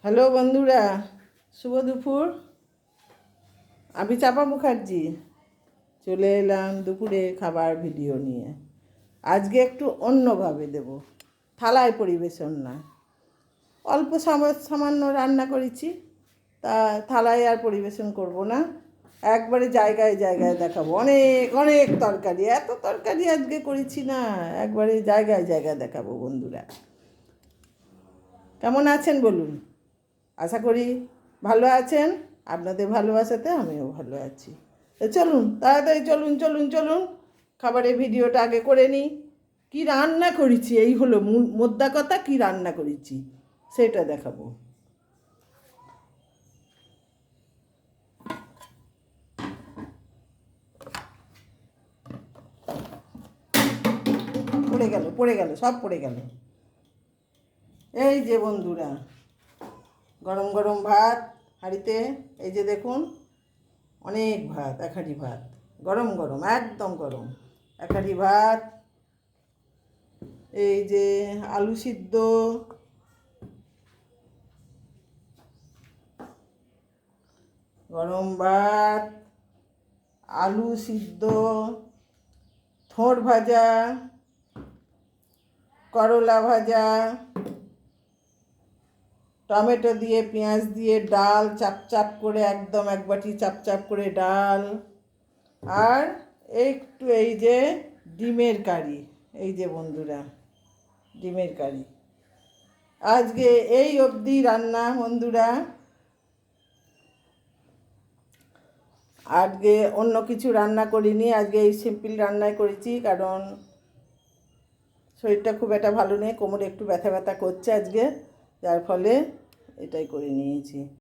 Hello বন্ধুরা, শুভ দুপুর। আমি চাপা মুখার্জি চলে এলাম দুপুরে খাবার ভিডিও নিয়ে। আজকে একটু অন্যভাবে দেব, থালায় পরিবেশন না। অল্প সামান্য রান্না করেছি, তা থালায় আর পরিবেশন করব না, একবারে জায়গায় জায়গায় দেখাবো। অনেক অনেক তরকারি, এত তরকারি আজকে করেছি না, একবারে জায়গায় জায়গায় দেখাবো। বন্ধুরা কেমন আছেন বলুন? আশা করি ভালো আছেন। আপনাদের ভালোবাসাতে আমিও ভালো আছি। তো চলুন, তাড়াতাড়ি চলুন চলুন চলুন, খাবারের ভিডিওটা আগে করে নিই। কী রান্না করেছি, এই হলো মোদ্দা কথা, কী রান্না করেছি সেটা দেখাবো। পড়ে গেল সব পড়ে গেল। এই যে বন্ধুরা, গরম গরম ভাত হাঁড়িতে, এই যে দেখুন, অনেক ভাত, এক হাঁড়ি ভাত, গরম গরম, একদম গরম এক হাঁড়ি ভাত। এই যে আলু সিদ্ধ, গরম ভাত, আলু সিদ্ধ, থোড় ভাজা, করলা ভাজা, টমেটো দিয়ে পেঁয়াজ দিয়ে ডাল, চাপ চাপ করে, একদম এক বাটি চাপ চাপ করে ডাল, আর একটু এই যে ডিমের কারি। এই যে বন্ধুরা, ডিমের কারি। আজকে এই অবধি রান্না বন্ধুরা। আজকে অন্য কিছু রান্না করিনি, আজকে এই সিম্পল রান্নাই করেছি, কারণ শরীরটা খুব একটা ভালো নেই, কোমরে একটু ব্যথা ব্যথা করছে আজকে, যার ফলে এটাই করে নিয়েছি।